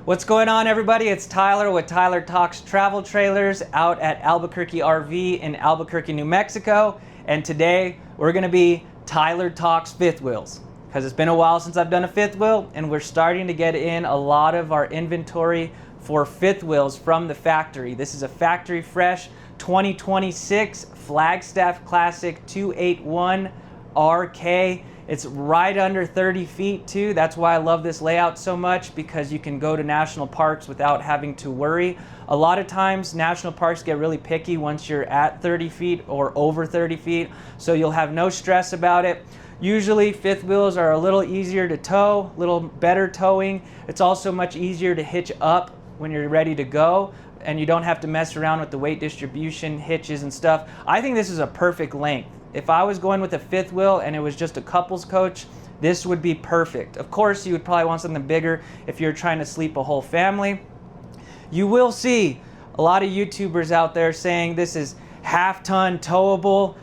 What's going on, everybody? It's Tyler with Tyler Talks Travel Trailers out at Albuquerque RV in Albuquerque, New Mexico. And today we're going to be Tyler Talks fifth wheels, because it's been a while since I've done a fifth wheel, and we're starting to get in a lot of our inventory for fifth wheels from the factory. This is a factory fresh 2026 Flagstaff Classic 281 RK. It's right under 30 feet too. That's why I love this layout so much, because you can go to national parks without having to worry. A lot of times national parks get really picky once you're at 30 feet or over 30 feet, so you'll have no stress about it. Usually fifth wheels are a little easier to tow, a little better towing. It's also much easier to hitch up when you're ready to go, and you don't have to mess around with the weight distribution, hitches and stuff. I think this is a perfect length. If I was going with a fifth wheel and it was just a couples coach, this would be perfect. Of course, you would probably want something bigger if you're trying to sleep a whole family. You will see a lot of YouTubers out there saying this is half-ton towable.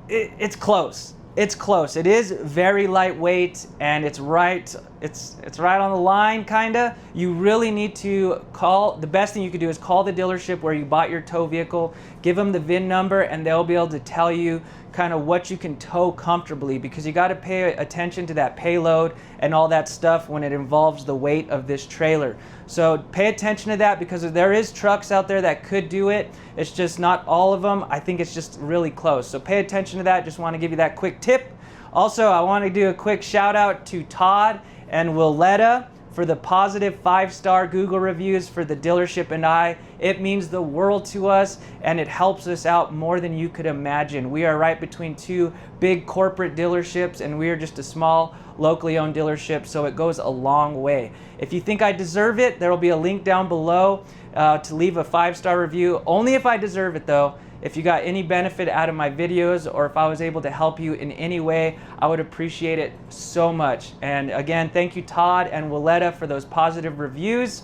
It's close. It's close. It is very lightweight, and it's right on the line, kinda. You really need to call. The best thing you could do is call the dealership where you bought your tow vehicle, give them the VIN number, and they'll be able to tell you kind of what you can tow comfortably, because you got to pay attention to that payload and all that stuff when it involves the weight of this trailer. So pay attention to that, because there is trucks out there that could do it. It's just not all of them. I think it's just really close. So pay attention to that. Just want to give you that quick tip. Also, I want to do a quick shout out to Todd and Willetta for the positive 5-star Google reviews for the dealership and I. It means the world to us, and it helps us out more than you could imagine. We are right between two big corporate dealerships, and we are just a small locally owned dealership, so it goes a long way. If you think I deserve it, there will be a link down below to leave a 5-star review. Only if I deserve it though. If you got any benefit out of my videos, or if I was able to help you in any way, I would appreciate it so much. And again, thank you Todd and Willetta for those positive reviews.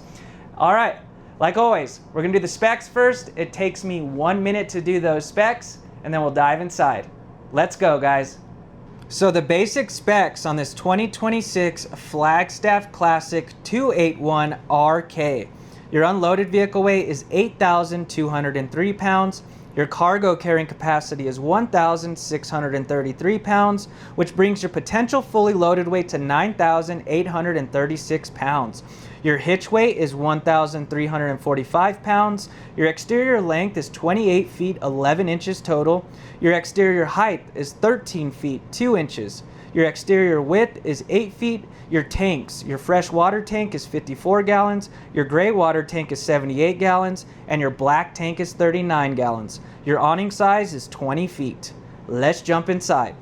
All right, like always, we're gonna do the specs first. It takes me 1 minute to do those specs, and then we'll dive inside. Let's go, guys. So the basic specs on this 2026 Flagstaff Classic 281 RK. Your unloaded vehicle weight is 8,203 pounds. Your cargo carrying capacity is 1,633 pounds, which brings your potential fully loaded weight to 9,836 pounds. Your hitch weight is 1,345 pounds. Your exterior length is 28 feet 11 inches total. Your exterior height is 13 feet 2 inches. Your exterior width is 8 feet. Your tanks, your fresh water tank is 54 gallons, your gray water tank is 78 gallons, and your black tank is 39 gallons. Your awning size is 20 feet. Let's jump inside.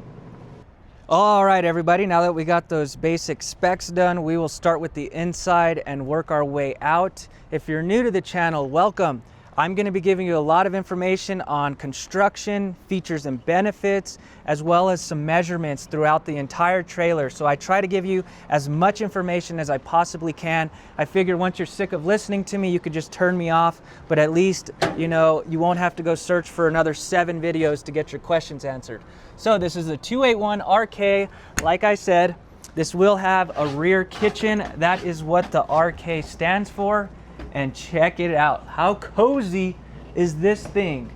All right, everybody, now that we got those basic specs done, we will start with the inside and work our way out. If you're new to the channel, welcome. I'm going to be giving you a lot of information on construction, features and benefits, as well as some measurements throughout the entire trailer. So I try to give you as much information as I possibly can. I figure once you're sick of listening to me, you could just turn me off, but at least, you know, you won't have to go search for another 7 videos to get your questions answered. So this is the 281 RK. Like I said, this will have a rear kitchen. That is what the RK stands for. And check it out. How cozy is this thing?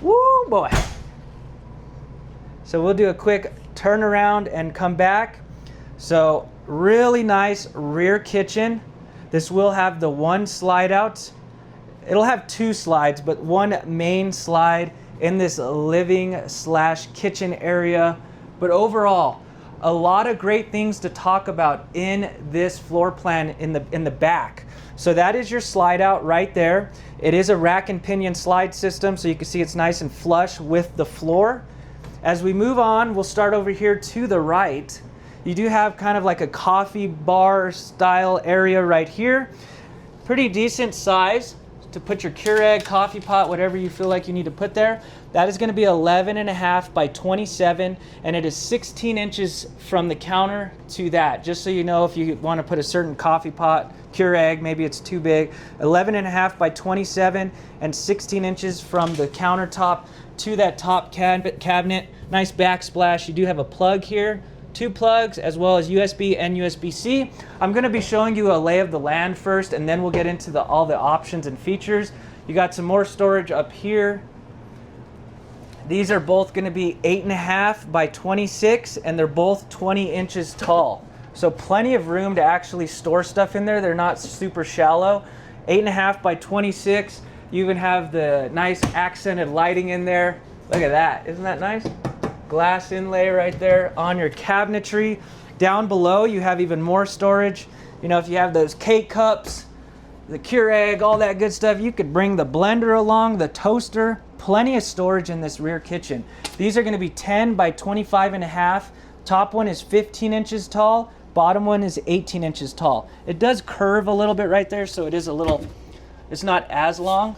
Woo, boy. So we'll do a quick turnaround and come back. So really nice rear kitchen. This will have the one slide out. It'll have 2 slides, but one main slide in this living/kitchen area. But overall, a lot of great things to talk about in this floor plan in the back. So that is your slide out right there. It is a rack and pinion slide system, so you can see it's nice and flush with the floor. As we move on, we'll start over here to the right. You do have kind of like a coffee bar style area right here. Pretty decent size to put your Keurig, coffee pot, whatever you feel like you need to put there. That is going to be 11.5 by 27, and it is 16 inches from the counter to that. Just so you know, if you want to put a certain coffee pot, Keurig, maybe it's too big. 11.5 by 27 and 16 inches from the countertop to that top cabinet. Nice backsplash. You do have a plug here 2 plugs, as well as USB and USB-C. I'm going to be showing you a lay of the land first, and then we'll get into all the options and features. You got some more storage up here. These are both going to be 8.5 by 26, and they're both 20 inches tall. So plenty of room to actually store stuff in there. They're not super shallow. 8.5 by 26. You even have the nice accented lighting in there. Look at that. Isn't that nice? Glass inlay right there on your cabinetry. Down below, you have even more storage. You know, if you have those K-cups, the Keurig, all that good stuff, you could bring the blender along, the toaster. Plenty of storage in this rear kitchen. These are going to be 10 by 25.5. Top one is 15 inches tall. Bottom one is 18 inches tall. It does curve a little bit right there, so it is a little, it's not as long,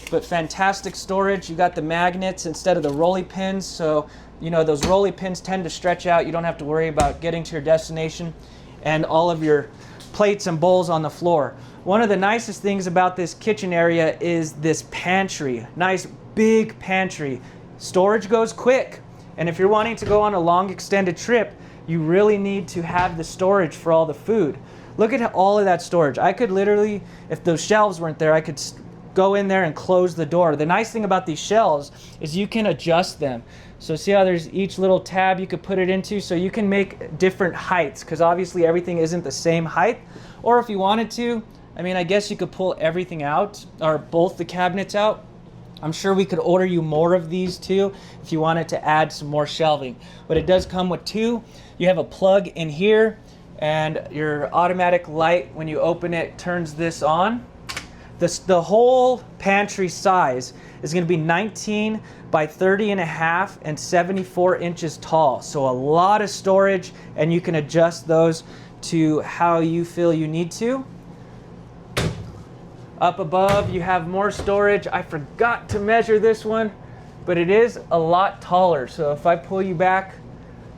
but fantastic storage. You got the magnets instead of the rolly pins, so you know those rolly pins tend to stretch out. You don't have to worry about getting to your destination, and all of your plates and bowls on the floor. One of the nicest things about this kitchen area is this pantry. Nice big pantry. Storage goes quick, and if you're wanting to go on a long extended trip, you really need to have the storage for all the food. Look at all of that storage. I could literally, if those shelves weren't there, I could go in there and close the door. The nice thing about these shelves is you can adjust them. So see how there's each little tab you could put it into, so you can make different heights, because obviously everything isn't the same height. Or if you wanted to, I mean, I guess you could pull everything out, or both the cabinets out. I'm sure we could order you more of these too if you wanted to add some more shelving. But it does come with 2. You have a plug in here, and your automatic light, when you open it, turns this on. The whole pantry size is going to be 19 by 30.5 and 74 inches tall. So a lot of storage, and you can adjust those to how you feel you need to. Up above, you have more storage. I forgot to measure this one, but it is a lot taller. So if I pull you back,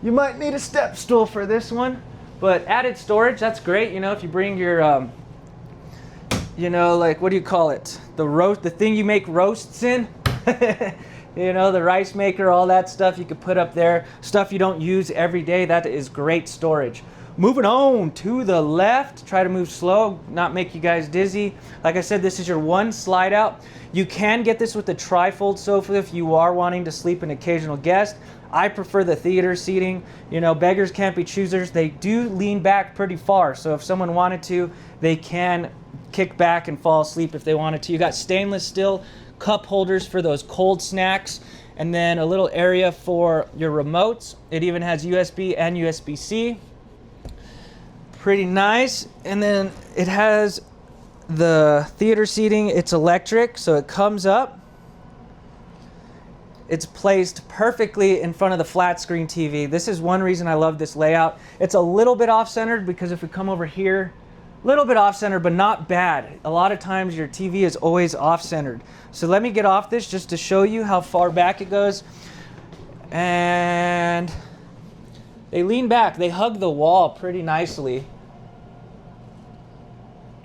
you might need a step stool for this one. But added storage, that's great. You know, if you bring your, you know, like, what do you call it? The thing you make roasts in. You know, the rice maker, all that stuff you could put up there. Stuff you don't use every day, that is great storage. Moving on to the left, try to move slow, not make you guys dizzy. Like I said, this is your one slide out. You can get this with the tri-fold sofa if you are wanting to sleep an occasional guest. I prefer the theater seating. You know, beggars can't be choosers. They do lean back pretty far, so if someone wanted to, they can kick back and fall asleep if they wanted to. You got stainless steel cup holders for those cold snacks, and then a little area for your remotes. It even has USB and USB-C. Pretty nice. And then it has the theater seating. It's electric, so it comes up. It's placed perfectly in front of the flat screen TV. This is one reason I love this layout. It's a little bit off-centered, because if we come over here, a little bit off-centered, but not bad. A lot of times your TV is always off-centered. So let me get off this just to show you how far back it goes. And they lean back. They hug the wall pretty nicely.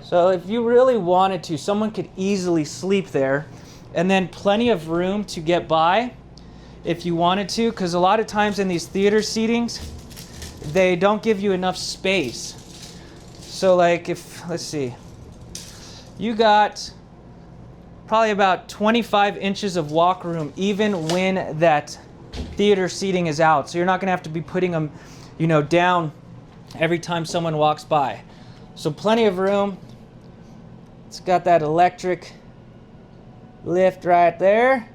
So if you really wanted to, someone could easily sleep there. And then plenty of room to get by if you wanted to, because a lot of times in these theater seatings, they don't give you enough space. So like if, let's see, you got probably about 25 inches of walk room even when that theater seating is out. So you're not going to have to be putting them, you know, down every time someone walks by. So plenty of room. It's got that electric lift right there.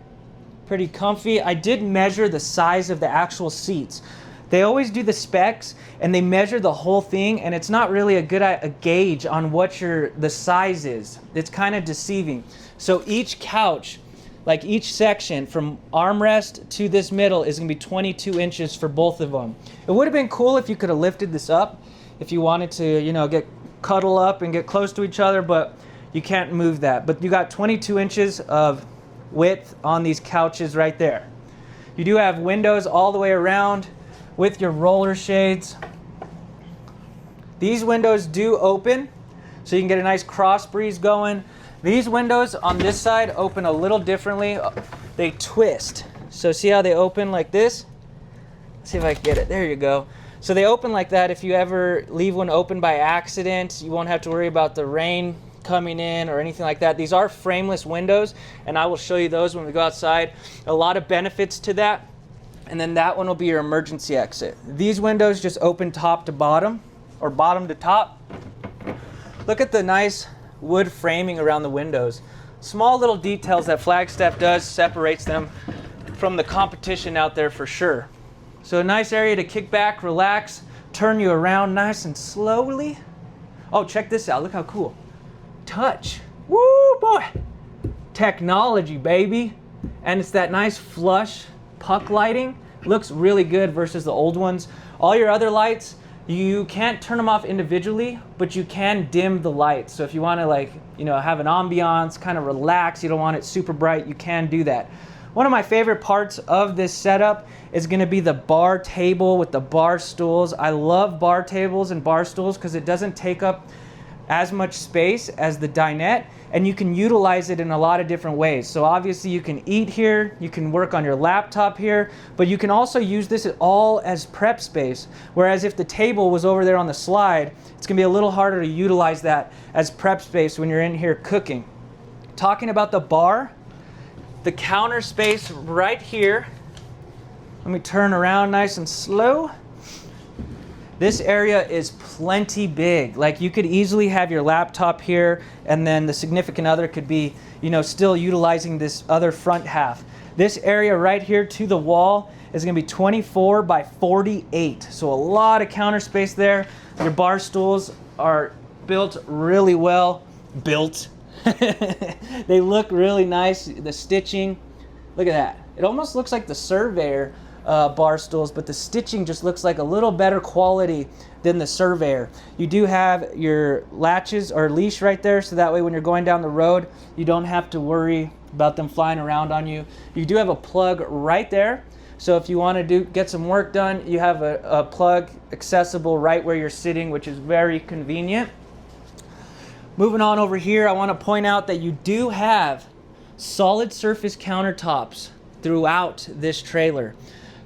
Pretty comfy. I did measure the size of the actual seats. They always do the specs and they measure the whole thing, and it's not really a gauge on what the size is. It's kind of deceiving. So each couch, like each section from armrest to this middle, is going to be 22 inches for both of them. It would have been cool if you could have lifted this up if you wanted to, you know, cuddle up and get close to each other, but you can't move that. But you got 22 inches of width on these couches right there. You do have windows all the way around with your roller shades. These windows do open, so you can get a nice cross breeze going. These windows on this side open a little differently. They twist. So see how they open like this? Let's see if I can get it. There you go. So they open like that. If you ever leave one open by accident, you won't have to worry about the rain coming in or anything like that. These are frameless windows, and I will show you those when we go outside. A lot of benefits to that. And then that one will be your emergency exit. These windows just open top to bottom or bottom to top. Look at the nice wood framing around the windows. Small little details that Flagstaff does separates them from the competition out there for sure. So a nice area to kick back, relax, turn you around nice and slowly. Oh, check this out. Look how cool. Touch. Woo, boy. Technology, baby. And it's that nice flush puck lighting. Looks really good versus the old ones. All your other lights, you can't turn them off individually, but you can dim the lights. So if you want to, like, you know, have an ambiance, kind of relax, you don't want it super bright, you can do that. One of my favorite parts of this setup is going to be the bar table with the bar stools. I love bar tables and bar stools because it doesn't take up as much space as the dinette, and you can utilize it in a lot of different ways. So obviously you can eat here, you can work on your laptop here, but you can also use this all as prep space. Whereas if the table was over there on the slide, it's gonna be a little harder to utilize that as prep space when you're in here cooking. Talking about the bar, the counter space right here. Let me turn around nice and slow. This area is plenty big. Like, you could easily have your laptop here, and then the significant other could be, you know, still utilizing this other front half. This area right here to the wall is gonna be 24 by 48. So a lot of counter space there. Your bar stools are built really well. They look really nice. The stitching, look at that. It almost looks like the Surveyor bar stools, but the stitching just looks like a little better quality than the Surveyor. You do have your latches or leash right there, so that way when you're going down the road, you don't have to worry about them flying around on you. You do have a plug right there, so if you want to get some work done, you have a plug accessible right where you're sitting, which is very convenient. Moving on over here, I want to point out that you do have solid surface countertops throughout this trailer.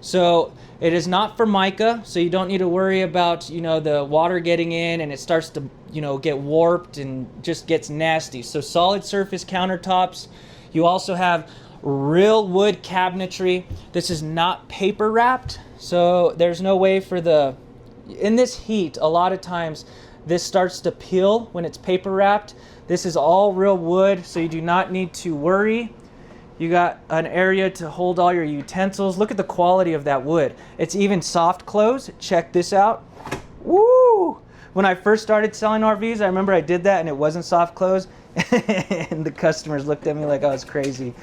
So it is not Formica, so you don't need to worry about, you know, the water getting in and it starts to, you know, get warped and just gets nasty. So solid surface countertops. You also have real wood cabinetry. This is not paper wrapped, so there's no way for in this heat, a lot of times this starts to peel when it's paper wrapped. This is all real wood, so you do not need to worry. You got an area to hold all your utensils. Look at the quality of that wood. It's even soft close. Check this out. Woo! When I first started selling RVs, I remember I did that and it wasn't soft close. And the customers looked at me like I was crazy.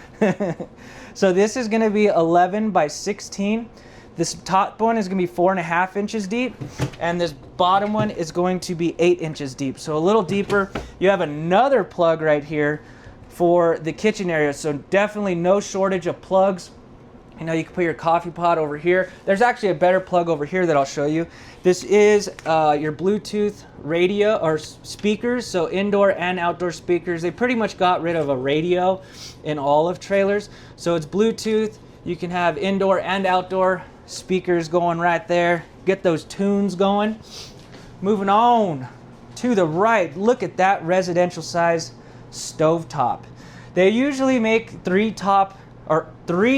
So this is gonna be 11 by 16. This top one is gonna be 4.5 inches deep, and this bottom one is going to be 8 inches deep. So a little deeper. You have another plug right here for the kitchen area, so definitely no shortage of plugs. You know, you can put your coffee pot over here. There's actually a better plug over here that I'll show you. This is your Bluetooth radio or speakers, so indoor and outdoor speakers. They pretty much got rid of a radio in all of trailers, so it's Bluetooth. You can have indoor and outdoor speakers going right there. Get those tunes going. Moving on to the right, look at that residential size stovetop. They usually make 3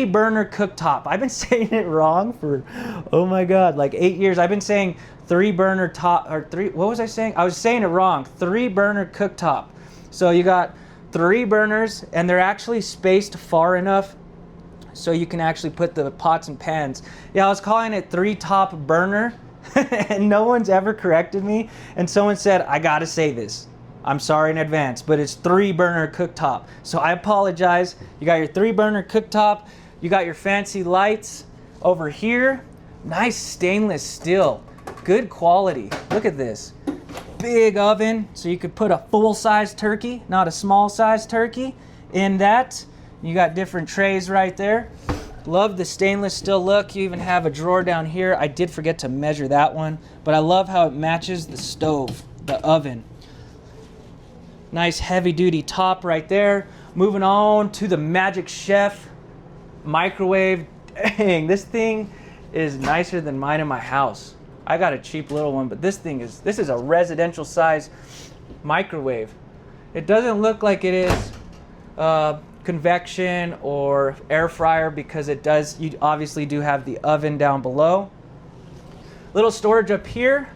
burner cooktop. I've been saying it wrong for, oh my God, like 8 years. I've been saying 3 burner top, or what was I saying? I was saying it wrong. 3 burner cooktop. So you got 3 burners, and they're actually spaced far enough so you can actually put the pots and pans. Yeah, I was calling it 3 top burner and no one's ever corrected me. And someone said, I gotta say this. I'm sorry in advance, but it's 3 burner cooktop. So I apologize. You got your 3 burner cooktop. You got your fancy lights over here. Nice stainless steel. Good quality. Look at this. Big oven, so you could put a full-size turkey, not a small-size turkey, in that. You got different trays right there. Love the stainless steel look. You even have a drawer down here. I did forget to measure that one, but I love how it matches the stove, the oven. Nice heavy duty top right there. Moving on to the Magic Chef microwave. Dang, this thing is nicer than mine in my house. I got a cheap little one, but this is a residential size microwave. It doesn't look like it is convection or air fryer because it does, you obviously do have the oven down below. Little storage up here.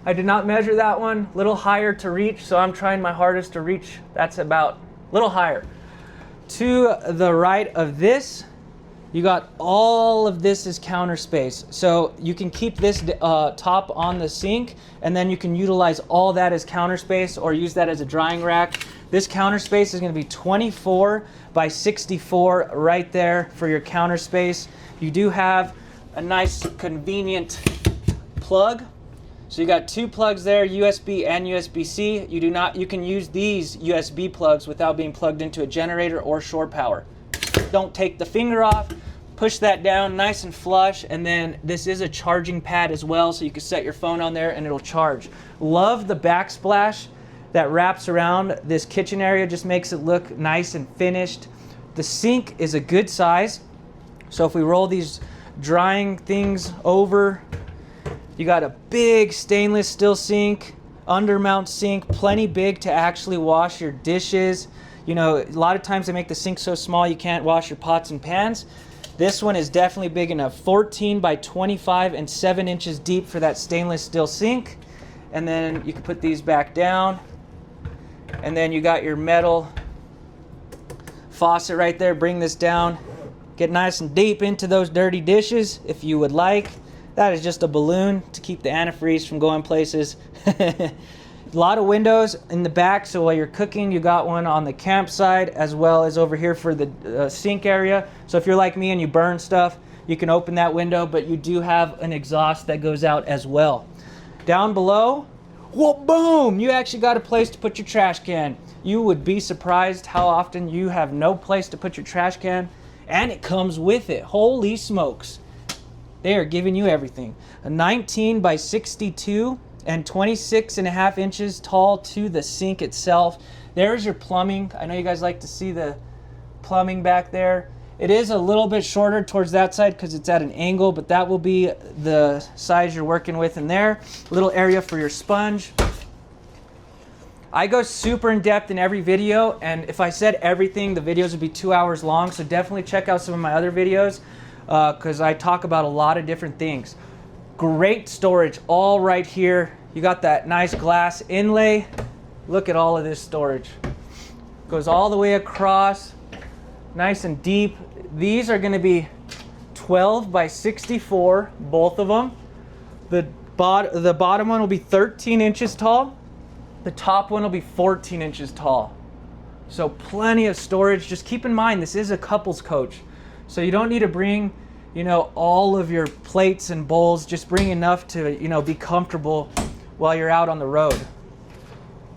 I did not measure that one. Little higher to reach, so I'm trying my hardest to reach. That's about a little higher. To the right of this, you got all of this is counter space. So you can keep this top on the sink, and then you can utilize all that as counter space or use that as a drying rack. This counter space is going to be 24 by 64 right there for your counter space. You do have a nice convenient plug. So you got two plugs there, USB and USB-C. You can use these USB plugs without being plugged into a generator or shore power. Don't take the finger off, push that down nice and flush, and then this is a charging pad as well, so you can set your phone on there and it'll charge. Love the backsplash that wraps around this kitchen area, just makes it look nice and finished. The sink is a good size, so if we roll these drying things over, you got a big stainless steel sink, undermount sink, plenty big to actually wash your dishes. You know, a lot of times they make the sink so small you can't wash your pots and pans. This one is definitely big enough, 14 by 25 and 7 inches deep for that stainless steel sink. And then you can put these back down. And then you got your metal faucet right there. Bring this down, get nice and deep into those dirty dishes if you would like. That is just a balloon to keep the antifreeze from going places. A lot of windows in the back, so while you're cooking, you got one on the campsite as well as over here for the sink area. So if you're like me and you burn stuff, you can open that window, but you do have an exhaust that goes out as well. Down below, whoa, boom, you actually got a place to put your trash can. You would be surprised how often you have no place to put your trash can, and it comes with it. Holy smokes. They are giving you everything. A 19 by 62 and 26.5 inches tall to the sink itself. There's your plumbing. I know you guys like to see the plumbing back there. It is a little bit shorter towards that side because it's at an angle, but that will be the size you're working with in there. A little area for your sponge. I go super in depth in every video, and if I said everything, the videos would be 2 hours long, so definitely check out some of my other videos because I talk about a lot of different things. Great storage all right here. You got that nice glass inlay. Look at all of this storage. Goes all the way across, nice and deep. These are going to be 12 by 64, both of them. The bottom one will be 13 inches tall. The top one will be 14 inches tall. So plenty of storage. Just keep in mind, this is a couples coach. So you don't need to bring, you know, all of your plates and bowls. Just bring enough to, you know, be comfortable while you're out on the road.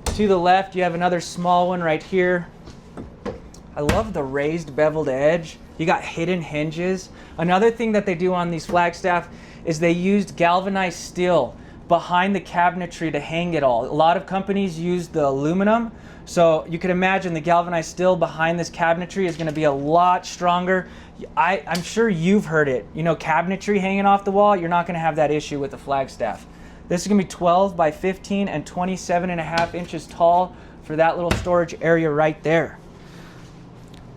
To the left, you have another small one right here. I love the raised beveled edge. You got hidden hinges. Another thing that they do on these Flagstaff is they used galvanized steel behind the cabinetry to hang it all. A lot of companies use the aluminum, so you can imagine the galvanized steel behind this cabinetry is going to be a lot stronger. I'm sure you've heard it. You know, cabinetry hanging off the wall, you're not going to have that issue with the Flagstaff. This is going to be 12 by 15 and 27.5 inches tall for that little storage area right there.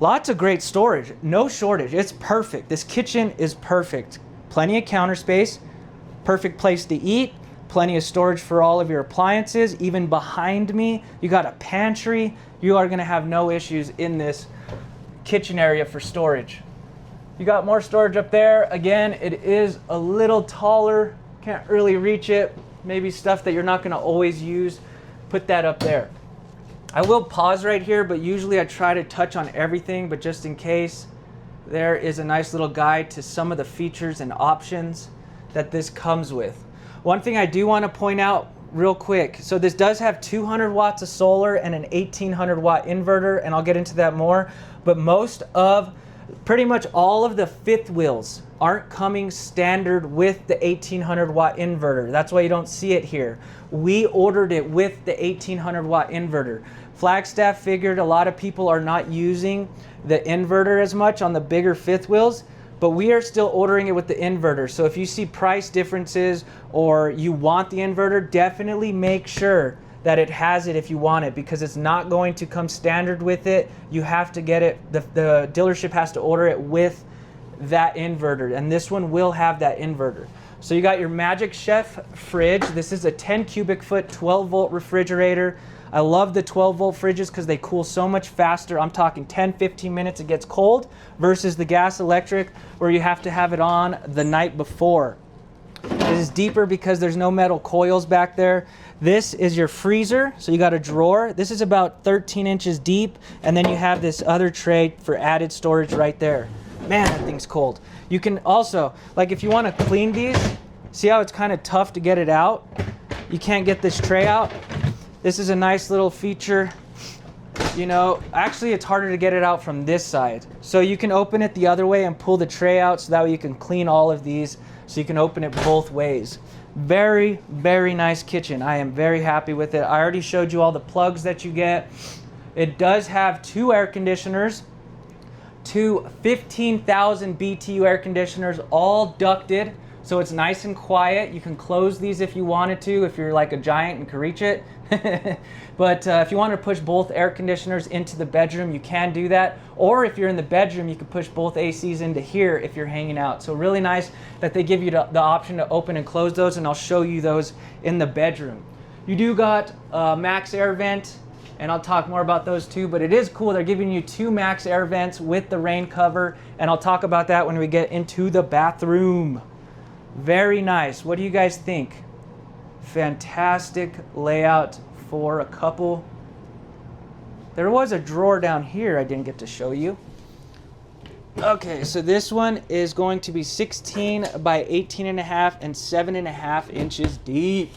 Lots of great storage, no shortage. It's perfect. This kitchen is perfect. Plenty of counter space, perfect place to eat, plenty of storage for all of your appliances. Even behind me, you got a pantry. You are going to have no issues in this kitchen area for storage. You got more storage up there. Again, it is a little taller. Can't really reach it. Maybe stuff that you're not going to always use. Put that up there. I will pause right here, but usually I try to touch on everything, but just in case, there is a nice little guide to some of the features and options that this comes with. One thing I do want to point out real quick, so this does have 200 watts of solar and an 1800 watt inverter, and I'll get into that more, but pretty much all of the fifth wheels aren't coming standard with the 1800 watt inverter. That's why you don't see it here. We ordered it with the 1800 watt inverter. Flagstaff figured a lot of people are not using the inverter as much on the bigger fifth wheels. but we are still ordering it with the inverter. So if you see price differences or you want the inverter, definitely make sure that it has it if you want it, because it's not going to come standard with it. You have to get it, the dealership has to order it with that inverter, and this one will have that inverter. So you got your Magic Chef fridge. This is a 10 cubic foot 12 volt refrigerator. I love the 12 volt fridges because they cool so much faster. I'm talking 10-15 minutes it gets cold versus the gas electric where you have to have it on the night before. This is deeper because there's no metal coils back there. This is your freezer, so you got a drawer. This is about 13 inches deep, and then you have this other tray for added storage right there. Man, that thing's cold. You can also, like if you want to clean these, see how it's kind of tough to get it out? You can't get this tray out. This is a nice little feature. You know, actually it's harder to get it out from this side. So you can open it the other way and pull the tray out so that way you can clean all of these. So you can open it both ways. Very, very nice kitchen. I am very happy with it. I already showed you all the plugs that you get. It does have 2 air conditioners, 2 15,000 BTU air conditioners, all ducted. So it's nice and quiet. You can close these if you wanted to, if you're like a giant and can reach it. But if you want to push both air conditioners into the bedroom, you can do that. Or if you're in the bedroom, you can push both ACs into here if you're hanging out. So really nice that they give you the option to open and close those, and I'll show you those in the bedroom. You do got max air vent, and I'll talk more about those too, but it is cool. They're giving you 2 max air vents with the rain cover, and I'll talk about that when we get into the bathroom. Very nice. What do you guys think? Fantastic layout for a couple. There was a drawer down here I didn't get to show you. Okay, so this one is going to be 16 by 18.5 and 7.5 inches deep.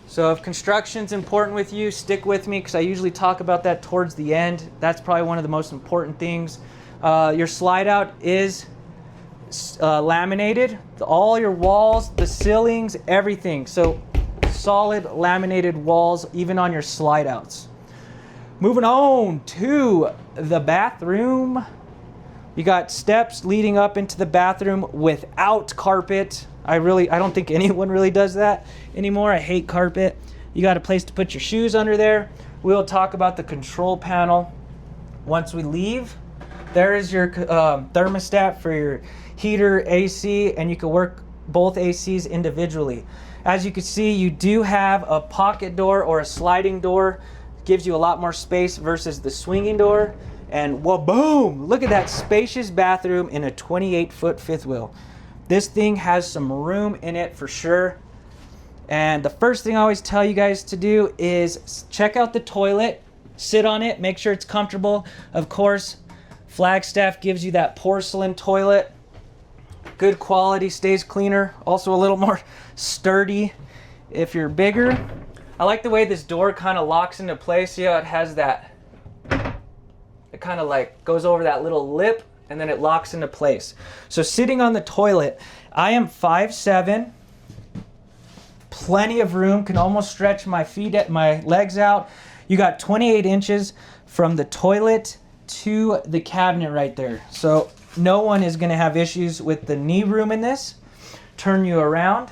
So if construction's important with you, stick with me because I usually talk about that towards the end. That's probably one of the most important things. Your slide out is laminated. All your walls, the ceilings, everything. So solid laminated walls even on your slide outs. Moving on to the bathroom. You got steps leading up into the bathroom without carpet. I don't think anyone really does that anymore. I hate carpet. You got a place to put your shoes under there. We'll talk about the control panel once we leave. There is your thermostat for your heater, AC, and you can work both ACs individually. As you can see, you do have a pocket door or a sliding door. Gives you a lot more space versus the swinging door. And well, boom! Look at that spacious bathroom in a 28-foot fifth wheel. This thing has some room in it for sure. And the first thing I always tell you guys to do is check out the toilet, sit on it, make sure it's comfortable. Of course, Flagstaff gives you that porcelain toilet. Good quality, stays cleaner. Also a little more sturdy if you're bigger. I like the way this door kind of locks into place. See how it has that, it kind of like goes over that little lip and then it locks into place. So sitting on the toilet, I am 5'7", plenty of room, can almost stretch my legs out. You got 28 inches from the toilet to the cabinet right there. So no one is gonna have issues with the knee room in this. Turn you around,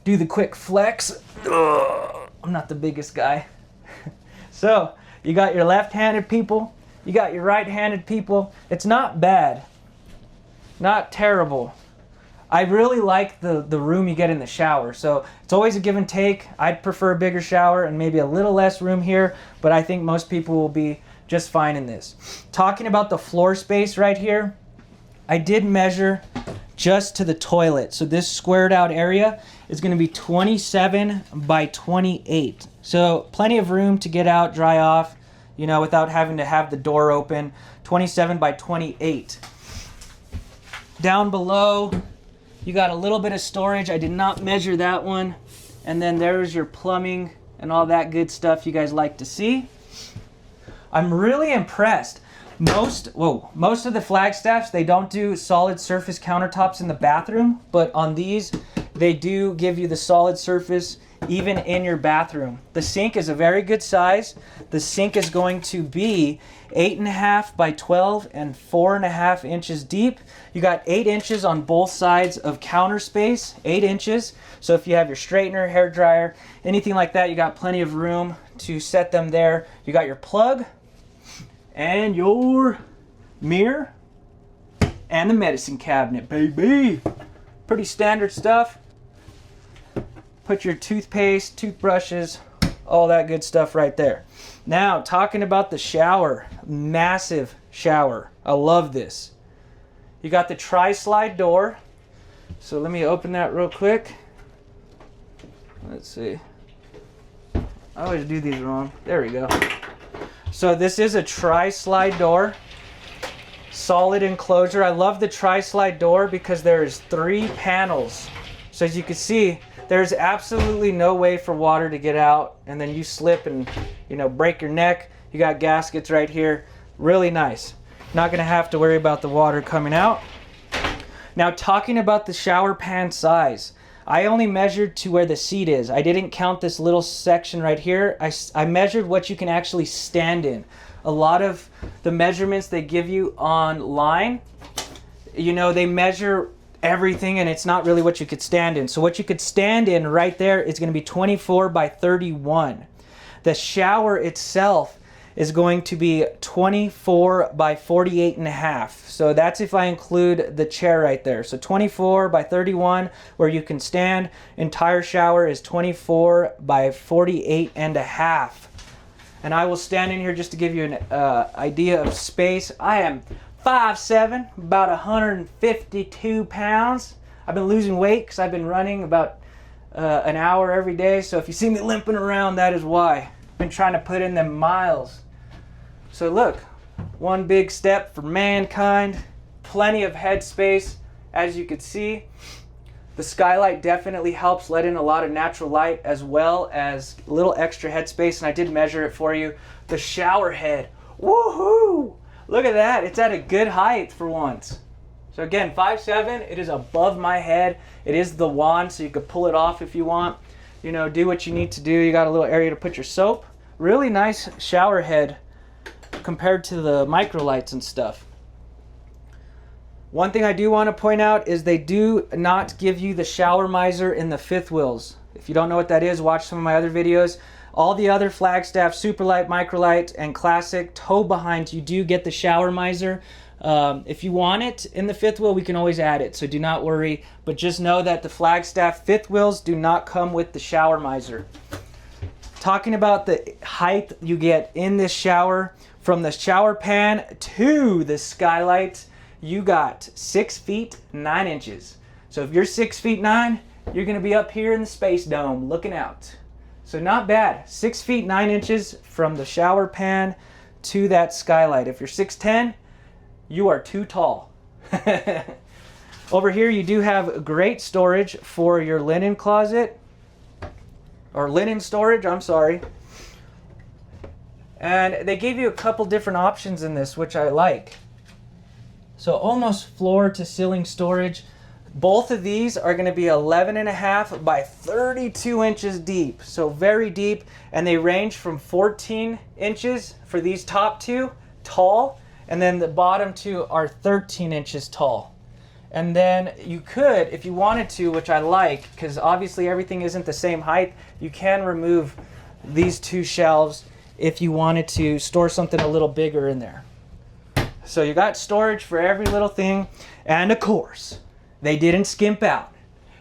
do the quick flex. Ugh, I'm not the biggest guy. So you got your left-handed people, you got your right-handed people. It's not bad, not terrible. I really like the room you get in the shower. So it's always a give and take. I'd prefer a bigger shower and maybe a little less room here, but I think most people will be just fine in this. Talking about the floor space right here, I did measure just to the toilet. So this squared out area is gonna be 27 by 28. So plenty of room to get out, dry off, you know, without having to have the door open. 27 by 28. Down below, you got a little bit of storage. I did not measure that one. And then there's your plumbing and all that good stuff you guys like to see. I'm really impressed. Most of the Flagstaffs, they don't do solid surface countertops in the bathroom, but on these, they do give you the solid surface even in your bathroom. The sink is a very good size. The sink is going to be 8.5 by 12 and 4.5 inches deep. You got 8 inches on both sides of counter space, 8 inches. So if you have your straightener, hair dryer, anything like that, you got plenty of room to set them there. You got your plug and your mirror and the medicine cabinet, baby. Pretty standard stuff. Put your toothpaste, toothbrushes, all that good stuff right there. Now, talking about the shower, massive shower. I love this. You got the tri-slide door. So let me open that real quick. Let's see. I always do these wrong. There we go. So this is a tri-slide door. Solid enclosure. I love the tri-slide door because there's 3 panels. So as you can see, there's absolutely no way for water to get out, and then you slip and, you know, break your neck. You got gaskets right here. Really nice. Not gonna have to worry about the water coming out. Now, talking about the shower pan size, I only measured to where the seat is. I didn't count this little section right here. I measured what you can actually stand in. A lot of the measurements they give you online, you know, they measure everything and it's not really what you could stand in. So what you could stand in right there is going to be 24 by 31. The shower itself is going to be 24 by 48.5. So that's if I include the chair right there. So 24 by 31 where you can stand. Entire shower is 24 by 48.5. And I will stand in here just to give you an idea of space. I am 5'7", about 152 pounds. I've been losing weight because I've been running about an hour every day. So if you see me limping around, that is why. I've been trying to put in them miles. So look, one big step for mankind. Plenty of head space, as you can see. The skylight definitely helps let in a lot of natural light as well as a little extra head space, and I did measure it for you. The shower head, woohoo! Look at that, it's at a good height for once. So again, 5'7", it is above my head. It is the WONT, so you could pull it off if you want. You know, do what you need to do. You got a little area to put your soap. Really nice shower head compared to the micro lights and stuff. One thing I do want to point out is they do not give you the shower miser in the fifth wheels. If you don't know what that is, watch some of my other videos. All the other Flagstaff, Superlight, Microlight, and Classic tow behinds, you do get the shower miser. If you want it in the fifth wheel, we can always add it, so do not worry. But just know that the Flagstaff fifth wheels do not come with the shower miser. Talking about the height you get in this shower, from the shower pan to the skylight, you got 6 feet 9 inches. So if you're 6 feet 9, you're gonna be up here in the Space Dome looking out. So not bad, 6 feet 9 inches from the shower pan to that skylight. If you're 6'10", you are too tall. Over here you do have great storage for your linen closet, or linen storage, I'm sorry. And they gave you a couple different options in this, which I like. So almost floor to ceiling storage. Both of these are going to be 11.5 by 32 inches deep. So very deep, and they range from 14 inches for these top two, tall, and then the bottom two are 13 inches tall. And then you could, if you wanted to, which I like, because obviously everything isn't the same height, you can remove these two shelves if you wanted to store something a little bigger in there. So you got storage for every little thing, and of course, they didn't skimp out.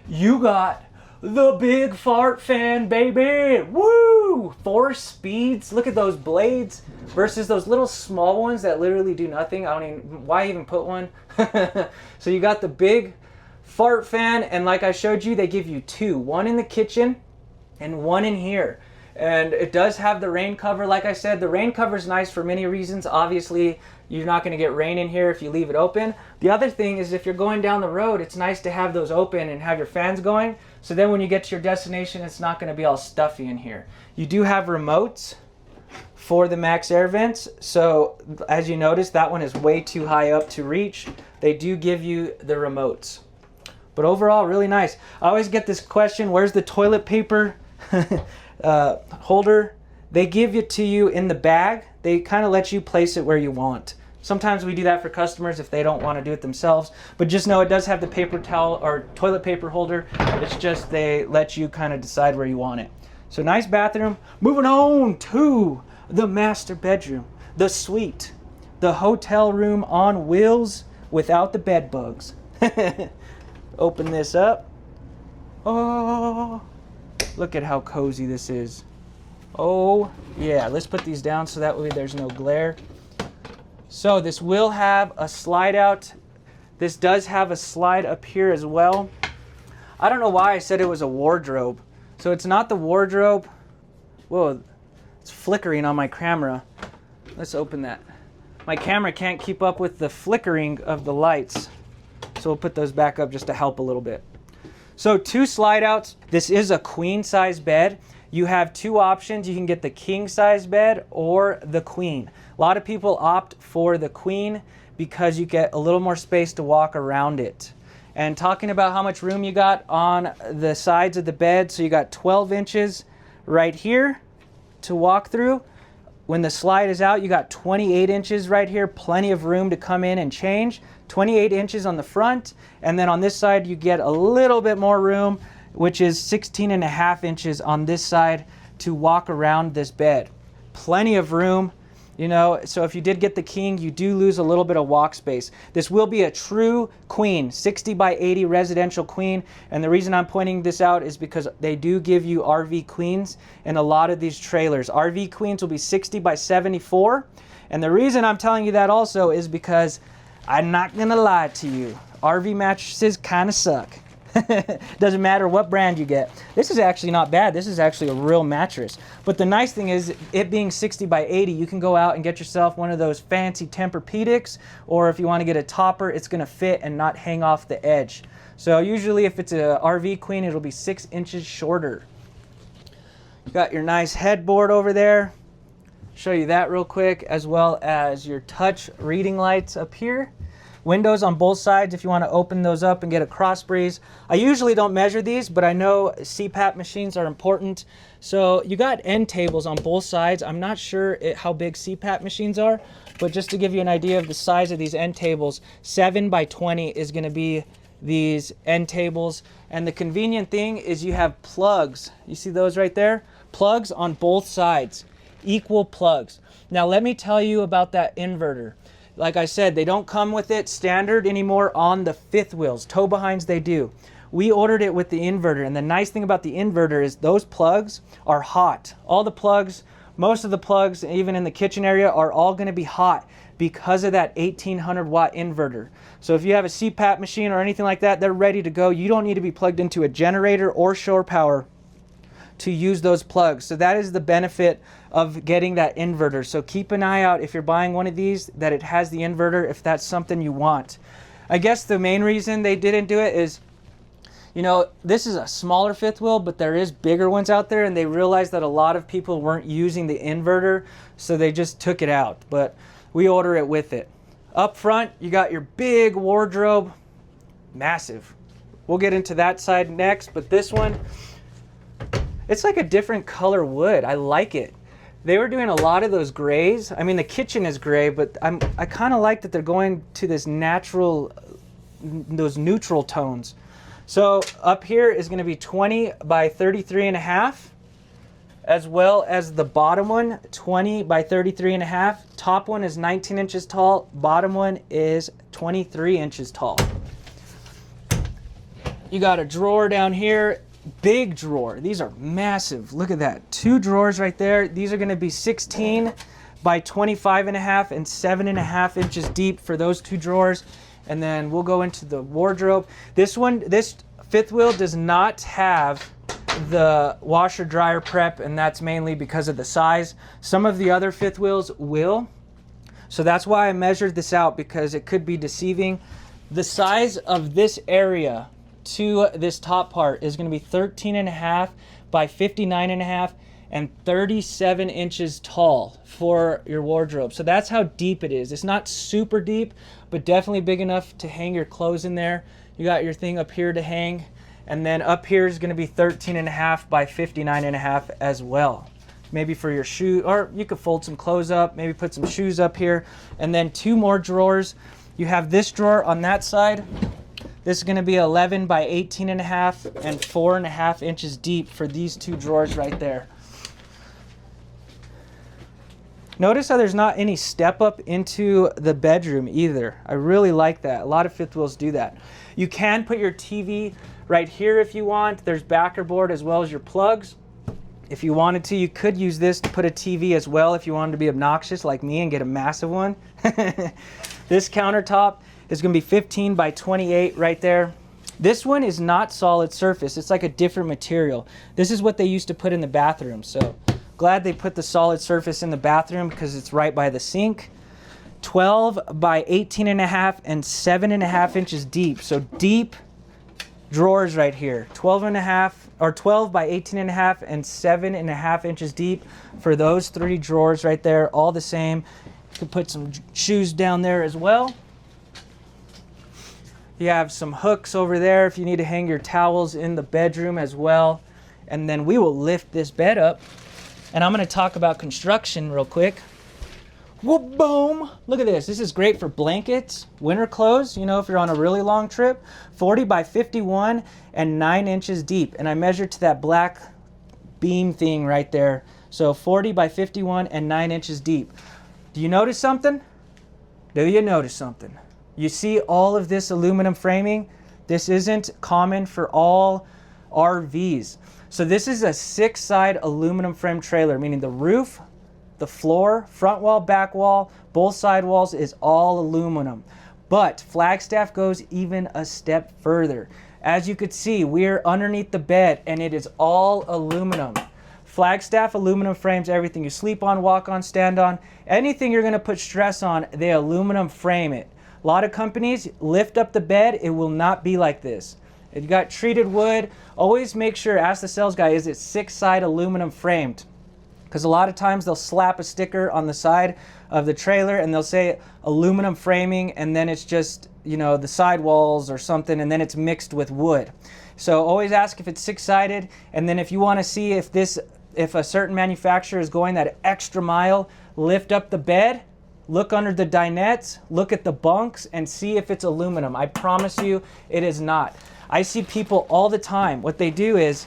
You got the big fart fan, baby! Woo! 4 speeds. Look at those blades versus those little small ones that literally do nothing. I don't even, why even put one? So you got the big fart fan, and like I showed you, they give you 2. One in the kitchen and one in here. And it does have the rain cover. Like I said, the rain cover is nice for many reasons. Obviously, you're not going to get rain in here if you leave it open. The other thing is if you're going down the road, it's nice to have those open and have your fans going. So then when you get to your destination, it's not going to be all stuffy in here. You do have remotes for the max air vents. So as you notice, that one is way too high up to reach. They do give you the remotes. But overall, really nice. I always get this question, where's the toilet paper holder. They give it to you in the bag. They kind of let you place it where you want. Sometimes we do that for customers if they don't want to do it themselves, but just know it does have the paper towel or toilet paper holder. It's just they let you kind of decide where you want it. So nice bathroom. Moving on to the master bedroom, the suite, the hotel room on wheels without the bed bugs. Open this up. Oh, look at how cozy this is. Oh yeah, let's put these down so that way there's no glare. So this will have a slide out. This does have a slide up here as well. I don't know why I said it was a wardrobe. So it's not the wardrobe. Whoa, it's flickering on my camera. Let's open that. My camera can't keep up with the flickering of the lights. So we'll put those back up just to help a little bit. So 2 slide outs. This is a queen size bed. You have 2 options. You can get the king size bed or the queen. A lot of people opt for the queen because you get a little more space to walk around it. And talking about how much room you got on the sides of the bed, so you got 12 inches right here to walk through. When the slide is out, you got 28 inches right here, plenty of room to come in and change. 28 inches on the front, and then on this side you get a little bit more room, which is 16.5 inches on this side to walk around this bed. Plenty of room. You know, so if you did get the king, you do lose a little bit of walk space. This will be a true queen, 60 by 80 residential queen. And the reason I'm pointing this out is because they do give you RV queens in a lot of these trailers. RV queens will be 60 by 74. And the reason I'm telling you that also is because I'm not gonna lie to you. RV mattresses kind of suck. Doesn't matter what brand you get. This is actually not bad. This is actually a real mattress. But the nice thing is, it being 60 by 80, you can go out and get yourself one of those fancy Tempur-Pedics, or if you want to get a topper, it's going to fit and not hang off the edge. So usually if it's a RV queen, it'll be 6 inches shorter. You got your nice headboard over there. Show you that real quick, as well as your touch reading lights up here. Windows on both sides if you want to open those up and get a cross breeze. I usually don't measure these, but I know CPAP machines are important. So you got end tables on both sides. I'm not sure how big CPAP machines are, but just to give you an idea of the size of these end tables, 7 by 20 is going to be these end tables. And the convenient thing is you have plugs. You see those right there? Plugs on both sides, equal plugs. Now let me tell you about that inverter. Like I said, they don't come with it standard anymore on the fifth wheels. Tow behinds they do. We ordered it with the inverter, and the nice thing about the inverter is those plugs are hot. All the plugs, most of the plugs, even in the kitchen area, are all going to be hot because of that 1800 watt inverter. So if you have a CPAP machine or anything like that, they're ready to go. You don't need to be plugged into a generator or shore power to use those plugs. So that is the benefit of getting that inverter. So keep an eye out if you're buying one of these that it has the inverter, if that's something you want. I guess the main reason they didn't do it is, you know, this is a smaller fifth wheel, but there is bigger ones out there, and they realized that a lot of people weren't using the inverter, so they just took it out. But we order it with it. Up front, you got your big wardrobe, massive. We'll get into that side next, but this one, it's like a different color wood. I like it. They were doing a lot of those grays. I mean, the kitchen is gray, but I kind of like that they're going to this natural, those neutral tones. So up here is going to be 20 by 33.5, as well as the bottom one, 20 by 33.5. Top one is 19 inches tall. Bottom one is 23 inches tall. You got a drawer down here. Big drawer. These are massive. Look at that. 2 drawers right there. These are going to be 16 by 25.5 and 7.5 inches deep for those 2 drawers. And then we'll go into the wardrobe. This fifth wheel does not have the washer dryer prep, and that's mainly because of the size. Some of the other fifth wheels will. So that's why I measured this out, because it could be deceiving. The size of this area to this top part is going to be 13.5 by 59.5 and 37 inches tall for your wardrobe. So that's how deep it is. It's not super deep, but definitely big enough to hang your clothes in there. You got your thing up here to hang, And then up here is going to be 13.5 by 59.5 as well. Maybe for your shoe, or you could fold some clothes up, maybe put some shoes up here. And then 2 more drawers. You have this drawer on that side. This is going to be 11 by 18.5 and 4.5 inches deep for these 2 drawers right there. Notice how there's not any step up into the bedroom either. I really like that. A lot of fifth wheels do that. You can put your TV right here if you want. There's backer board as well as your plugs. If you wanted to, you could use this to put a TV as well if you wanted to be obnoxious like me and get a massive one. This countertop is going to be 15 by 28 right there. This one is not solid surface. It's like a different material. This is what they used to put in the bathroom. So glad they put the solid surface in the bathroom because it's right by the sink. 12 by 18.5 and 7.5 inches deep. So deep drawers right here. 12.5 or 12 by 18.5 and 7.5 inches deep for those 3 drawers right there. All the same. You could put some shoes down there as well. You have some hooks over there if you need to hang your towels in the bedroom as well. And then we will lift this bed up. And I'm going to talk about construction real quick. Whoop, boom. Look at this. This is great for blankets, winter clothes, you know, if you're on a really long trip. 40 by 51 and 9 inches deep. And I measured to that black beam thing right there. So 40 by 51 and 9 inches deep. Do you notice something? Do you notice something? You see all of this aluminum framing? This isn't common for all RVs. So this is a 6-side aluminum frame trailer, meaning the roof, the floor, front wall, back wall, both side walls is all aluminum. But Flagstaff goes even a step further. As you could see, we're underneath the bed and it is all aluminum. Flagstaff aluminum frames everything you sleep on, walk on, stand on. Anything you're going to put stress on, they aluminum frame it. A lot of companies lift up the bed, it will not be like this. If you got treated wood, always make sure, ask the sales guy, is it 6-side aluminum framed? Because a lot of times they'll slap a sticker on the side of the trailer and they'll say aluminum framing and then it's just, you know, the sidewalls or something and then it's mixed with wood. So always ask if it's 6-sided, and then if you want to see if a certain manufacturer is going that extra mile, lift up the bed, look under the dinettes, look at the bunks, and see if it's aluminum. I promise you it is not. I see people all the time. What they do is,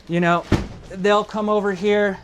you know, they'll come over here,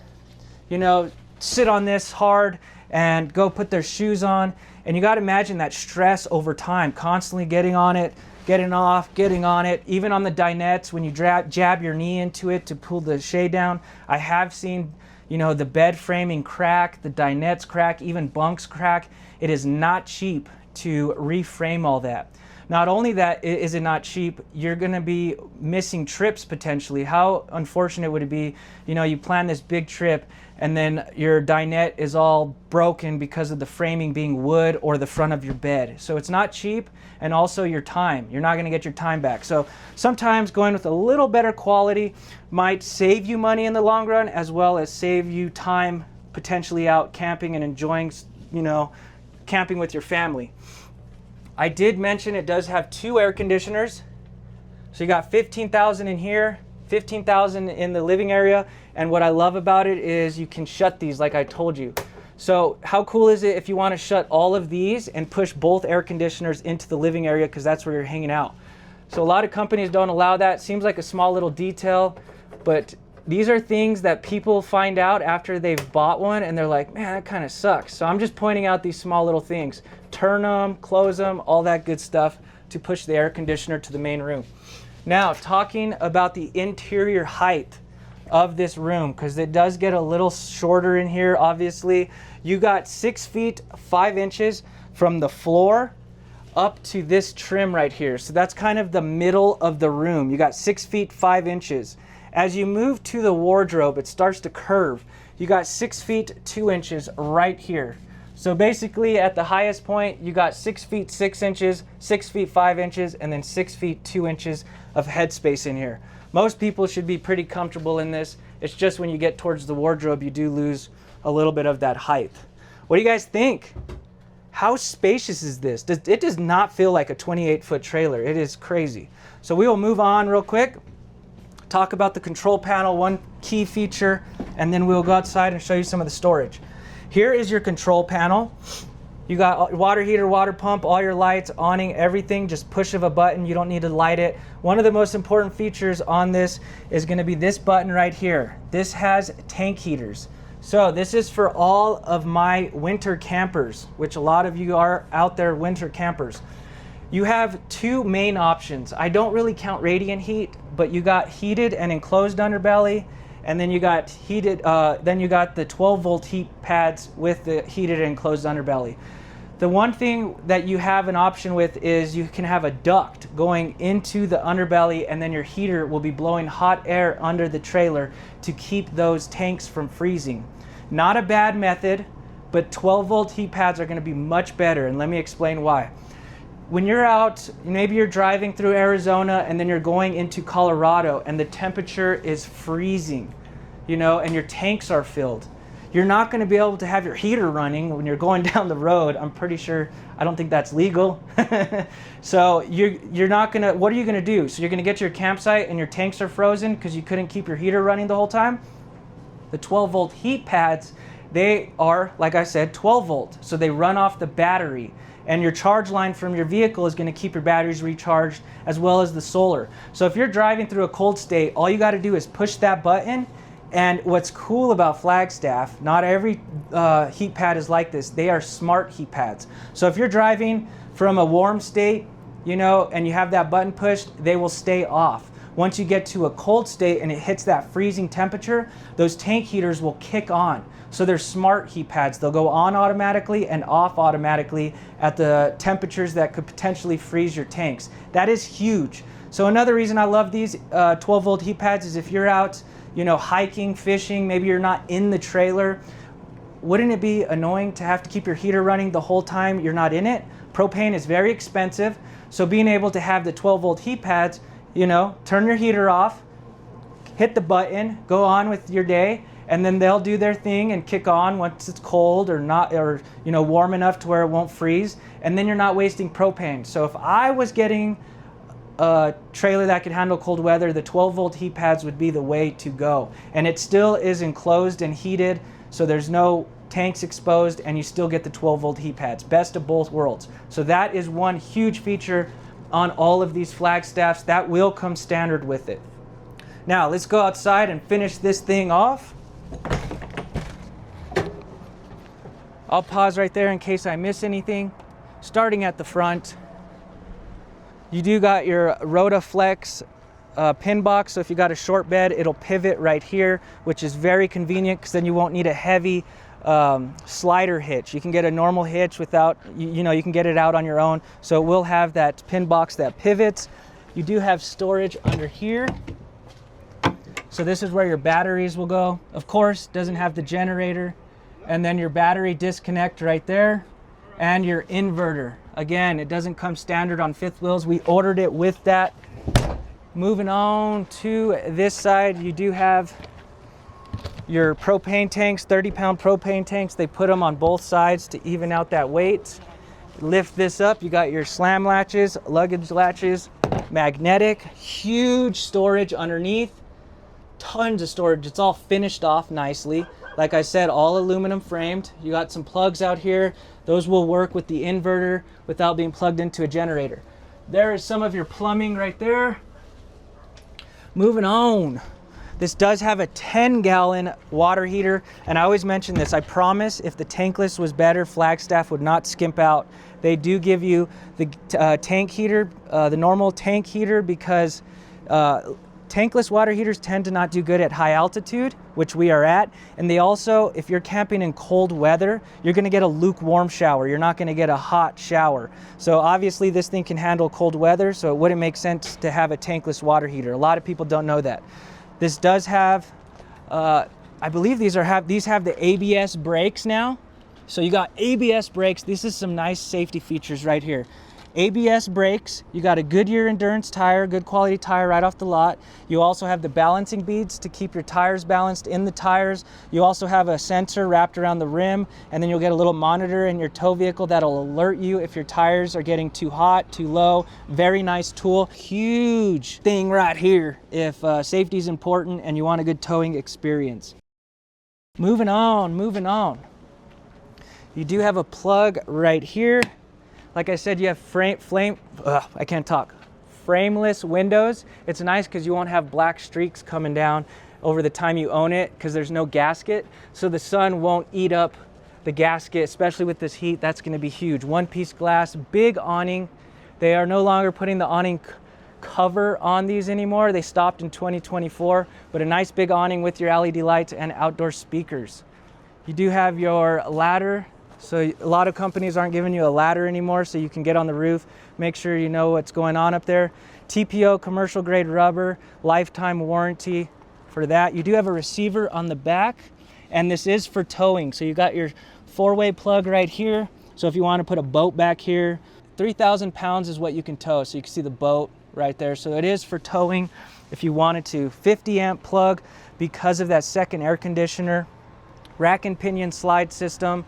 you know, sit on this hard and go put their shoes on. And you got to imagine that stress over time, constantly getting on it, getting off, getting on it. Even on the dinettes, when you jab your knee into it to pull the shade down. I have seen, you know, the bed framing crack, the dinettes crack, even bunks crack. It is not cheap to reframe all that. Not only that is it not cheap, you're going to be missing trips potentially. How unfortunate would it be, you know, you plan this big trip and then your dinette is all broken because of the framing being wood or the front of your bed. So it's not cheap, and also your time. You're not going to get your time back. So sometimes going with a little better quality might save you money in the long run, as well as save you time potentially out camping and enjoying, you know, camping with your family. I did mention it does have 2 air conditioners. So you got 15,000 in here, 15,000 in the living area. And what I love about it is you can shut these like I told you. So how cool is it if you want to shut all of these and push both air conditioners into the living area, because that's where you're hanging out. So a lot of companies don't allow that. Seems like a small little detail, but these are things that people find out after they've bought one and they're like, man, that kind of sucks. So I'm just pointing out these small little things. Turn them, close them, all that good stuff to push the air conditioner to the main room. Now, talking about the interior height of this room, because it does get a little shorter in here, obviously. You got 6 feet 5 inches from the floor up to this trim right here. So that's kind of the middle of the room. You got 6 feet 5 inches. As you move to the wardrobe, it starts to curve. You got 6 feet 2 inches right here. So basically at the highest point, you got 6 feet 6 inches, 6 feet 5 inches, and then 6 feet 2 inches of headspace in here. Most people should be pretty comfortable in this. It's just when you get towards the wardrobe, you do lose a little bit of that height. What do you guys think? How spacious is this? It does not feel like a 28-foot trailer. It is crazy. So we will move on real quick. talk about the control panel, one key feature, and then we'll go outside and show you some of the storage. Here is your control panel. You got water heater, water pump, all your lights, awning, everything, just push of a button. You don't need to light it. One of the most important features on this is going to be this button right here. This has tank heaters. So this is for all of my winter campers, which a lot of you are out there winter campers. You have two main options. I don't really count radiant heat, but you got heated and enclosed underbelly, and then you got heated. Then you got the 12-volt heat pads with the heated and enclosed underbelly. The one thing that you have an option with is you can have a duct going into the underbelly, and then your heater will be blowing hot air under the trailer to keep those tanks from freezing. Not a bad method, but 12-volt heat pads are going to be much better, and let me explain why. When you're out, maybe you're driving through Arizona and then you're going into Colorado and the temperature is freezing, you know, and your tanks are filled. You're not going to be able to have your heater running when you're going down the road. I'm pretty sure, I don't think that's legal. So you're not going to, what are you going to do? So you're going to get to your campsite and your tanks are frozen because you couldn't keep your heater running the whole time? The 12-volt heat pads, they are, like I said, 12-volt. So they run off the battery. And your charge line from your vehicle is going to keep your batteries recharged, as well as the solar. So if you're driving through a cold state, all you got to do is push that button. And what's cool about Flagstaff, not every heat pad is like this. They are smart heat pads. So if you're driving from a warm state, you know, and you have that button pushed, they will stay off. Once you get to a cold state and it hits that freezing temperature, those tank heaters will kick on. So they're smart heat pads. They'll go on automatically and off automatically at the temperatures that could potentially freeze your tanks. That is huge. So another reason I love these 12-volt heat pads is if you're out, you know, hiking, fishing, maybe you're not in the trailer, wouldn't it be annoying to have to keep your heater running the whole time you're not in it? Propane is very expensive. So being able to have the 12-volt heat pads, you know, turn your heater off, hit the button, go on with your day, and then they'll do their thing and kick on once it's cold or not, or you know, warm enough to where it won't freeze, and then you're not wasting propane. So if I was getting a trailer that could handle cold weather, the 12-volt heat pads would be the way to go. And it still is enclosed and heated, so there's no tanks exposed, and you still get the 12-volt heat pads. Best of both worlds. So that is one huge feature on all of these Flagstaffs. That will come standard with it. Now let's go outside and finish this thing off. I'll pause right there in case I miss anything. Starting at the front, you do got your Rotaflex pin box. So if you got a short bed, it'll pivot right here, which is very convenient because then you won't need a heavy slider hitch. You can get a normal hitch without, you know, you can get it out on your own. So it will have that pin box that pivots. You do have storage under here. So this is where your batteries will go. Of course, doesn't have the generator. And then your battery disconnect right there. And your inverter. Again, it doesn't come standard on fifth wheels. We ordered it with that. Moving on to this side, you do have your propane tanks, 30-pound propane tanks. They put them on both sides to even out that weight. Lift this up, you got your slam latches, luggage latches, magnetic, huge storage underneath. Tons of storage. It's all finished off nicely. Like I said, all aluminum framed. You got some plugs out here. Those will work with the inverter without being plugged into a generator. There is some of your plumbing right there. Moving on. This does have a 10-gallon water heater, and I always mention this. I promise if the tankless was better, Flagstaff would not skimp out. They do give you the tank heater, the normal tank heater, because tankless water heaters tend to not do good at high altitude, which we are at. And they also, if you're camping in cold weather, you're gonna get a lukewarm shower. You're not gonna get a hot shower. So obviously this thing can handle cold weather, so it wouldn't make sense to have a tankless water heater. A lot of people don't know that. This does have, I believe these have the ABS brakes now. So you got ABS brakes. This is some nice safety features right here. ABS brakes. You got a Goodyear Endurance tire, good quality tire right off the lot. You also have the balancing beads to keep your tires balanced in the tires. You also have a sensor wrapped around the rim, and then you'll get a little monitor in your tow vehicle that'll alert you if your tires are getting too hot, too low. Very nice tool. Huge thing right here if safety is important and you want a good towing experience. Moving on. You do have a plug right here. Like I said, you have frameless windows. It's nice because you won't have black streaks coming down over the time you own it because there's no gasket. So the sun won't eat up the gasket, especially with this heat. That's going to be huge. One-piece glass, big awning. They are no longer putting the awning cover on these anymore. They stopped in 2024, but a nice big awning with your LED lights and outdoor speakers. You do have your ladder. So a lot of companies aren't giving you a ladder anymore, so you can get on the roof, make sure you know what's going on up there. TPO, commercial grade rubber, lifetime warranty for that. You do have a receiver on the back, and this is for towing. So you got your 4-way plug right here. So if you want to put a boat back here, 3,000 pounds is what you can tow. So you can see the boat right there. So it is for towing if you wanted to. 50 amp plug because of that second air conditioner. Rack and pinion slide system.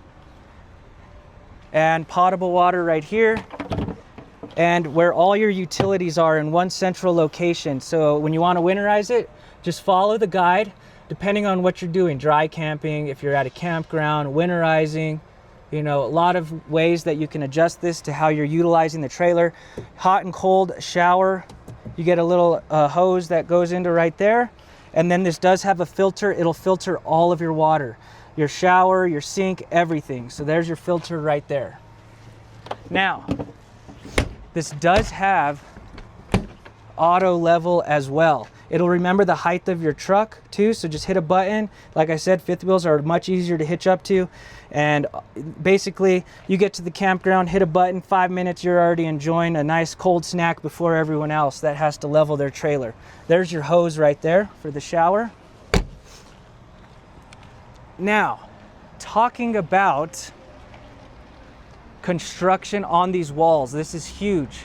And potable water right here, and where all your utilities are in one central location. So when you want to winterize it, just follow the guide depending on what you're doing. Dry camping, if you're at a campground, winterizing, you know, a lot of ways that you can adjust this to how you're utilizing the trailer. Hot and cold shower, you get a little hose that goes into right there, and then this does have a filter. It'll filter all of your water. Your shower, your sink, everything. So there's your filter right there. Now, this does have auto level as well. It'll remember the height of your truck too, so just hit a button. Like I said, fifth wheels are much easier to hitch up to, and basically you get to the campground, hit a button, 5 minutes, you're already enjoying a nice cold snack before everyone else that has to level their trailer. There's your hose right there for the shower. Now, talking about construction on these walls, this is huge.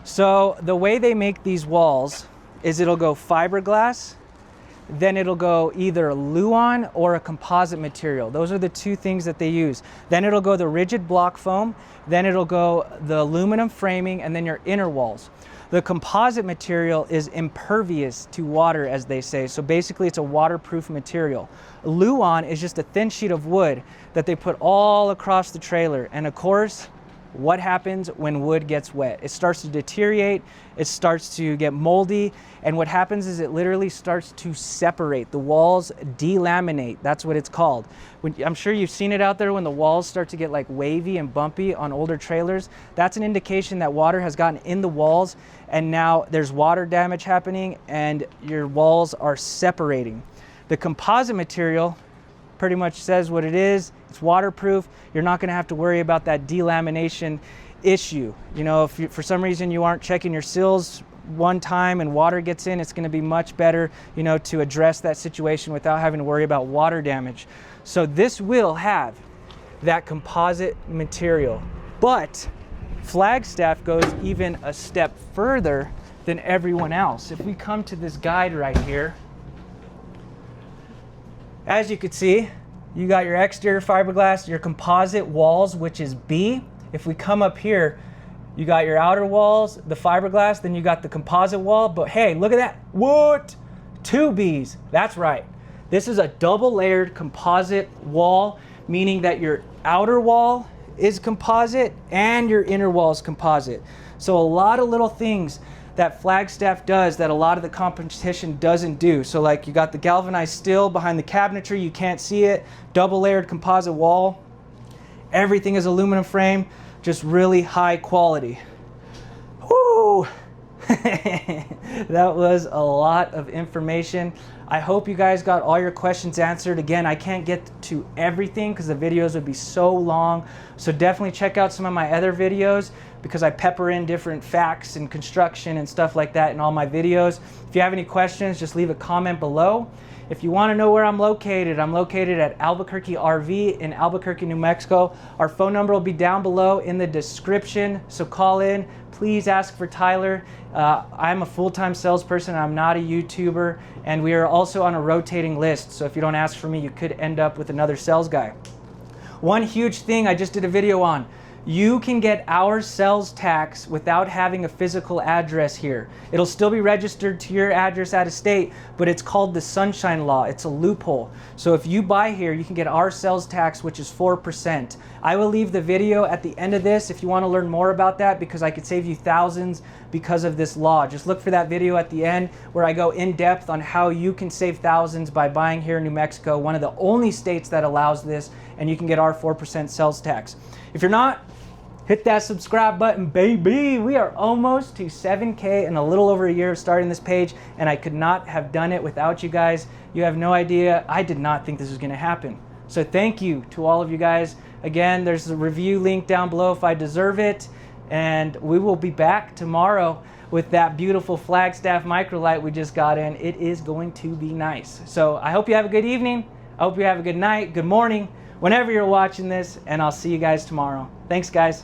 So the way they make these walls is it'll go fiberglass, then it'll go either Luan or a composite material. Those are the two things that they use. Then it'll go the rigid block foam, then it'll go the aluminum framing, and then your inner walls. The composite material is impervious to water, as they say. So basically it's a waterproof material. Luan is just a thin sheet of wood that they put all across the trailer. And of course, what happens when wood gets wet? It starts to deteriorate, it starts to get moldy, and what happens is it literally starts to separate. The walls delaminate, that's what it's called. I'm sure you've seen it out there when the walls start to get like wavy and bumpy on older trailers. That's an indication that water has gotten in the walls, and now there's water damage happening and your walls are separating. The composite material pretty much says what it is. It's waterproof. You're not going to have to worry about that delamination issue. You know, if for some reason you aren't checking your sills one time and water gets in, it's going to be much better, you know, to address that situation without having to worry about water damage. So this will have that composite material, but Flagstaff goes even a step further than everyone else. If we come to this guide right here, as you can see, you got your exterior fiberglass, your composite walls, which is B. If we come up here, you got your outer walls, the fiberglass, then you got the composite wall. But hey, look at that. What? 2 Bs. That's right. This is a double layered composite wall, meaning that your outer wall is composite and your inner wall is composite. So a lot of little things that Flagstaff does that a lot of the competition doesn't do. So like you got the galvanized steel behind the cabinetry, you can't see it, double layered composite wall. Everything is aluminum frame, just really high quality. Woo! That was a lot of information. I hope you guys got all your questions answered. Again, I can't get to everything because the videos would be so long. So definitely check out some of my other videos because I pepper in different facts and construction and stuff like that in all my videos. If you have any questions, just leave a comment below. If you want to know where I'm located at Albuquerque RV in Albuquerque, New Mexico. Our phone number will be down below in the description, so call in. Please ask for Tyler. I'm a full-time salesperson. I'm not a YouTuber, and we are also on a rotating list. So if you don't ask for me, you could end up with another sales guy. One huge thing I just did a video on. You can get our sales tax without having a physical address here. It'll still be registered to your address out of state, but it's called the Sunshine Law. It's a loophole. So if you buy here, you can get our sales tax, which is 4%. I will leave the video at the end of this if you want to learn more about that, because I could save you thousands because of this law. Just look for that video at the end where I go in depth on how you can save thousands by buying here in New Mexico, one of the only states that allows this, and you can get our 4% sales tax. If you're not, hit that subscribe button, baby. We are almost to 7K in a little over a year of starting this page, and I could not have done it without you guys. You have no idea. I did not think this was going to happen. So thank you to all of you guys. Again, there's a review link down below if I deserve it, and we will be back tomorrow with that beautiful Flagstaff microlight we just got in. It is going to be nice. So I hope you have a good evening. I hope you have a good night, good morning, whenever you're watching this, and I'll see you guys tomorrow. Thanks, guys.